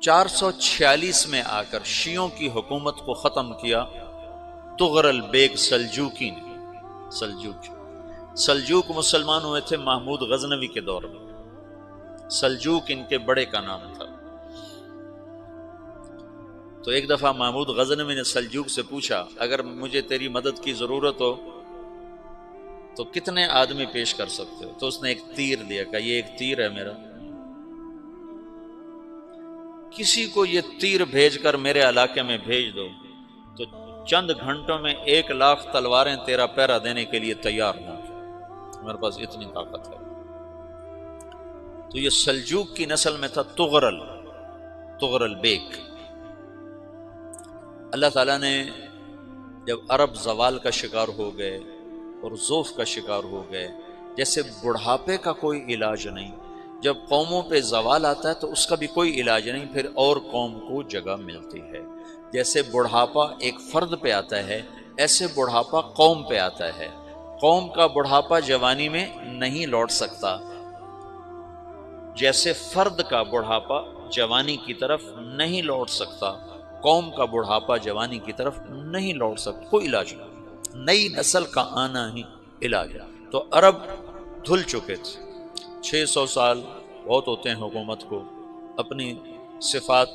446 میں آ کر شیعوں کی حکومت کو ختم کیا طغرل بیگ سلجوکی نے۔ سلجوک مسلمان ہوئے تھے محمود غزنوی کے دور میں، سلجوک ان کے بڑے کا نام تھا۔ تو ایک دفعہ محمود غزنوی نے سلجوک سے پوچھا اگر مجھے تیری مدد کی ضرورت ہو تو کتنے آدمی پیش کر سکتے ہو؟ تو اس نے ایک تیر دیا، کہا یہ ایک تیر ہے میرا، کسی کو یہ تیر بھیج کر میرے علاقے میں بھیج دو تو چند گھنٹوں میں 1,00,000 تلواریں تیرا پہرا دینے کے لیے تیار ہوں، میرے پاس اتنی طاقت ہے۔ تو یہ سلجوک کی نسل میں تھا طغرل بیگ۔ اللہ تعالیٰ نے جب عرب زوال کا شکار ہو گئے اور ضعف کا شکار ہو گئے، جیسے بڑھاپے کا کوئی علاج نہیں، جب قوموں پہ زوال آتا ہے تو اس کا بھی کوئی علاج نہیں، پھر اور قوم کو جگہ ملتی ہے۔ جیسے بڑھاپا ایک فرد پہ آتا ہے، ایسے بڑھاپا قوم پہ آتا ہے۔ قوم کا بڑھاپا جوانی میں نہیں لوٹ سکتا، جیسے فرد کا بڑھاپا جوانی کی طرف نہیں لوٹ سکتا، قوم کا بڑھاپا جوانی کی طرف نہیں لوٹ سکتا، کوئی علاج نہیں، نئی نسل کا آنا ہی علاج ہے۔ تو عرب دھل چکے تھے، 600 سال بہت ہوتے ہیں حکومت کو، اپنی صفات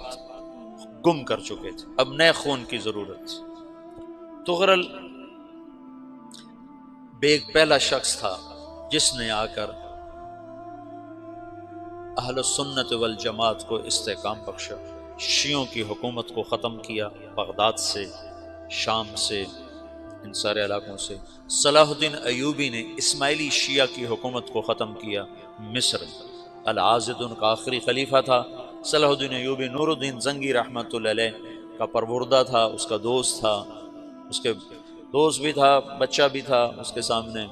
گم کر چکے تھے، اب نئے خون کی ضرورت تھی۔ طغرل بیگ پہلا شخص تھا جس نے آ کر اہل السنت والجماعت کو استحکام بخشا، شیعوں کی حکومت کو ختم کیا، بغداد سے، شام سے، ان سارے علاقوں سے۔ صلاح الدین ایوبی نے اسماعیلی شیعہ کی حکومت کو ختم کیا، مصر۔ العاضد ان کا آخری خلیفہ تھا صلاح الدین ایوبی، نور الدین زنگی رحمۃ اللہ علیہ کا پروردہ تھا، اس کا دوست تھا، اس کے دوست بھی تھا، بچہ بھی تھا اس کے سامنے،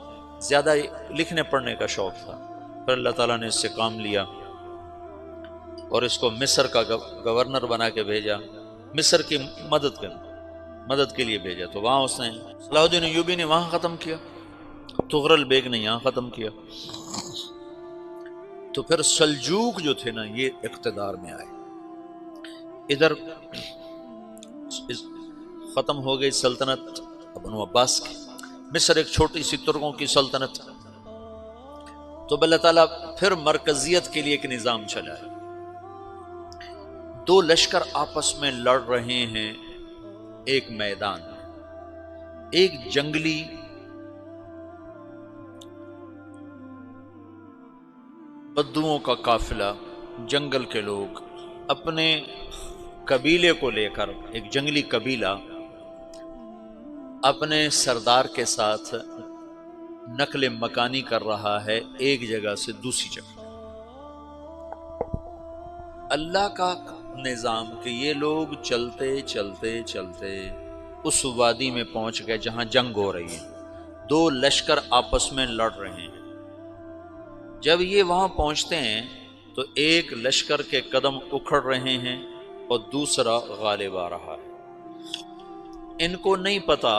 زیادہ لکھنے پڑھنے کا شوق تھا۔ پھر اللہ تعالیٰ نے اس سے کام لیا اور اس کو مصر کا گورنر بنا کے بھیجا، مصر کی مدد کے لیے بھیجا۔ تو وہاں اس نے صلاح الدین ایوبی نے وہاں ختم کیا، طغرل بیگ نے یہاں ختم کیا۔ تو پھر سلجوک جو تھے نا یہ اقتدار میں آئے، ادھر ختم ہو گئی سلطنت بنو عباس کی، مصر ایک چھوٹی سی ترکوں کی سلطنت۔ تو اللہ تعالیٰ پھر مرکزیت کے لیے ایک نظام چلائے، دو لشکر آپس میں لڑ رہے ہیں ایک میدان میں، ایک جنگلی بدوؤں کا قافلہ، جنگل کے لوگ اپنے قبیلے کو لے کر، ایک جنگلی قبیلہ اپنے سردار کے ساتھ نقل مکانی کر رہا ہے ایک جگہ سے دوسری جگہ۔ اللہ کا نظام کہ یہ لوگ چلتے چلتے چلتے اس وادی میں پہنچ گئے جہاں جنگ ہو رہی ہے، دو لشکر آپس میں لڑ رہے ہیں۔ جب یہ وہاں پہنچتے ہیں تو ایک لشکر کے قدم اکھڑ رہے ہیں اور دوسرا غالب آ رہا ہے۔ ان کو نہیں پتا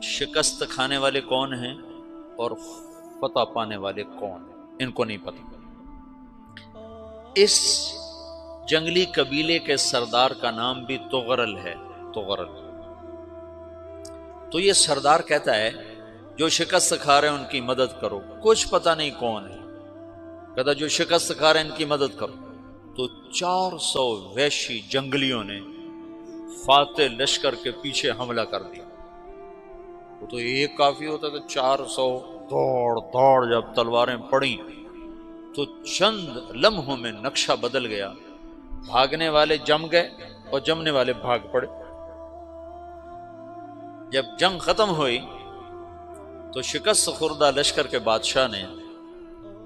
شکست کھانے والے کون ہیں اور فتح پانے والے کون ہیں، ان کو نہیں پتا۔ اس جنگلی قبیلے کے سردار کا نام بھی طغرل ہے، طغرل۔ تو یہ سردار کہتا ہے جو شکست کھا رہے ہیں ان کی مدد کرو، کچھ پتہ نہیں کون ہے، کہتا جو شکست کھا رہے ہیں ان کی مدد کرو۔ تو 400 وحشی جنگلیوں نے فاتح لشکر کے پیچھے حملہ کر دیا۔ وہ تو ایک کافی ہوتا تھا، 400 دوڑ جب تلواریں پڑیں تو چند لمحوں میں نقشہ بدل گیا، بھاگنے والے جم گئے اور جمنے والے بھاگ پڑے۔ جب جنگ ختم ہوئی تو شکست خوردہ لشکر کے بادشاہ نے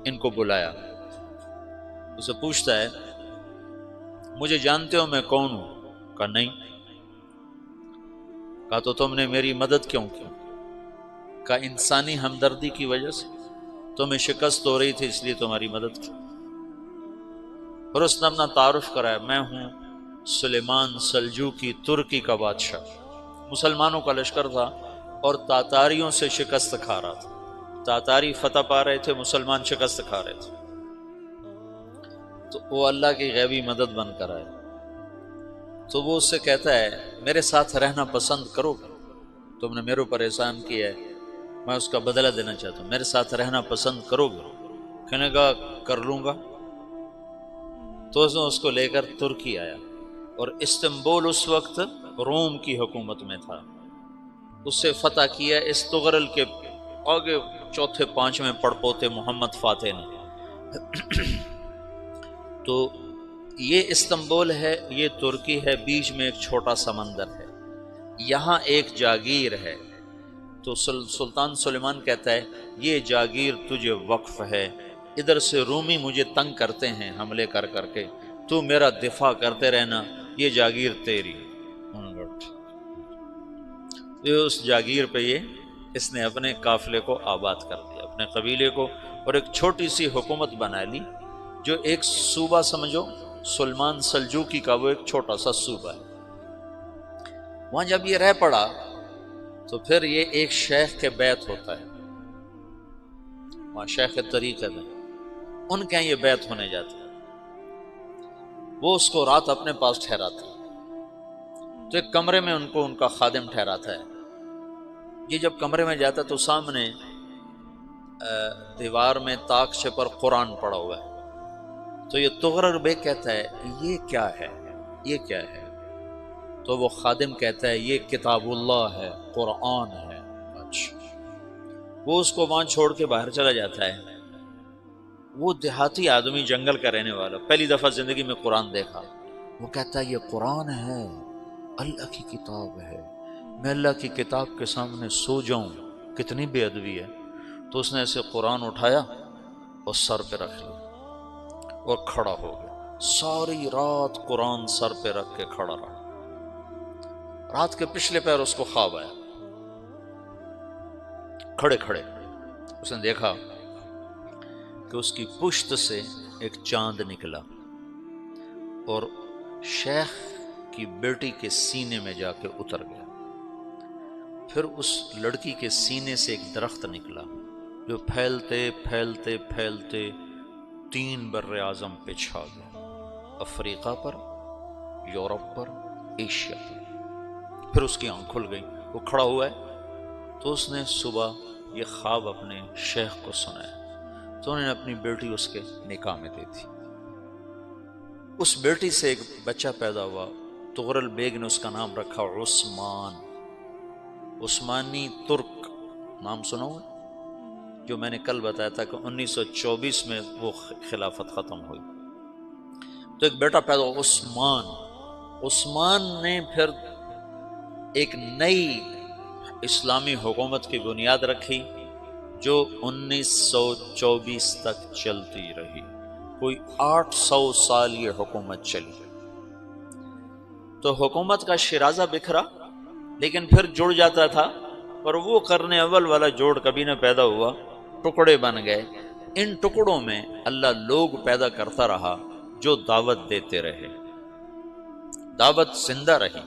ان کو بلایا، اسے پوچھتا ہے مجھے جانتے ہو میں کون ہوں؟ کہا نہیں۔ کہا تو تم نے میری مدد کیوں کی؟ کہا انسانی ہمدردی کی وجہ سے، تمہیں شکست ہو رہی تھی اس لیے تمہاری مدد کی۔ اور اس نے اپنا تعارف کرایا، میں ہوں سلیمان سلجوکی، ترکی کا بادشاہ۔ مسلمانوں کا لشکر تھا، اور تاتاریوں سے شکست کھا رہا تھا. تاتاری فتح پا رہے تھے، مسلمان شکست کھا رہے تھے. تو وہ اللہ کی غیبی مدد بن کر آئے. تو وہ اس سے کہتا ہے میرے ساتھ رہنا پسند کرو گے؟ تم نے میرے اوپر احسان کیا ہے، میں اس کا بدلہ دینا چاہتا ہوں، میرے ساتھ رہنا پسند کرو گے؟ کہنے کا کر لوں گا. تو اس کو لے کر ترکی آیا، اور استنبول اس وقت روم کی حکومت میں تھا. اس سے فتح کیا اس تغرل کے آگے چوتھے پانچویں پڑپوتے محمد فاتح نے. تو یہ استنبول ہے، یہ ترکی ہے، بیچ میں ایک چھوٹا سمندر ہے، یہاں ایک جاگیر ہے. تو سلطان سلیمان کہتا ہے یہ جاگیر تجھے وقف ہے، ادھر سے رومی مجھے تنگ کرتے ہیں حملے کر کر کے، تو میرا دفاع کرتے رہنا، یہ جاگیر تیری. اس جاگیر پہ اس نے اپنے قافلے کو آباد کر دیا، اپنے قبیلے کو، اور ایک چھوٹی سی حکومت بنا لی، جو ایک صوبہ سمجھو سلمان سلجوقی کا، وہ ایک چھوٹا سا صوبہ ہے. وہاں جب یہ رہ پڑا تو پھر یہ ایک شیخ کے بیت ہوتا ہے، وہاں شیخ طریقت ہے، ان کے یہ بیت ہونے جاتا ہے. وہ اس کو رات اپنے پاس ٹھہراتا ہے، تو ایک کمرے میں ان کو ان کا خادم ٹھہراتا ہے. یہ جب کمرے میں جاتا تو سامنے دیوار میں تاکچے پر قرآن پڑا ہوا ہے. تو یہ تغرل بیگ کہتا ہے یہ کیا ہے، یہ کیا ہے؟ تو وہ خادم کہتا ہے یہ کتاب اللہ ہے، قرآن ہے. اچھا. وہ اس کو وہاں چھوڑ کے باہر چلا جاتا ہے. وہ دیہاتی آدمی، جنگل کا رہنے والا، پہلی دفعہ زندگی میں قرآن دیکھا. وہ کہتا ہے یہ قرآن ہے، اللہ کی کتاب ہے، میں اللہ کی کتاب کے سامنے سو جاؤں، کتنی بے ادبی ہے. تو اس نے ایسے قرآن اٹھایا اور سر پہ رکھ لیا اور کھڑا ہو گیا. ساری رات قرآن سر پہ رکھ کے کھڑا رہا. رات کے پچھلے پہر اس کو خواب آیا، کھڑے کھڑے اس نے دیکھا کہ اس کی پشت سے ایک چاند نکلا اور شیخ کی بیٹی کے سینے میں جا کے اتر گیا. پھر اس لڑکی کے سینے سے ایک درخت نکلا جو پھیلتے پھیلتے پھیلتے 3 بر اعظم پہ چھا گیا، افریقہ پر، یورپ پر، ایشیا پر. پھر اس کی آنکھ کھل گئی، وہ کھڑا ہوا ہے. تو اس نے صبح یہ خواب اپنے شیخ کو سنایا، تو انہوں نے اپنی بیٹی اس کے نکاح میں دے دی. اس بیٹی سے ایک بچہ پیدا ہوا، تغرل بیگ نے اس کا نام رکھا عثمان. عثمانی ترک نام سنا ہوا، جو میں نے کل بتایا تھا کہ 1924 میں وہ خلافت ختم ہوئی. تو ایک بیٹا پیدا ہوا عثمان. عثمان نے پھر ایک نئی اسلامی حکومت کی بنیاد رکھی جو 1924 تک چلتی رہی. کوئی 800 سال یہ حکومت چلی. تو حکومت کا شیرازہ بکھرا، لیکن پھر جڑ جاتا تھا، پر وہ قرن اول والا جوڑ کبھی نہ پیدا ہوا، ٹکڑے بن گئے. ان ٹکڑوں میں اللہ لوگ پیدا کرتا رہا جو دعوت دیتے رہے، دعوت زندہ رہی.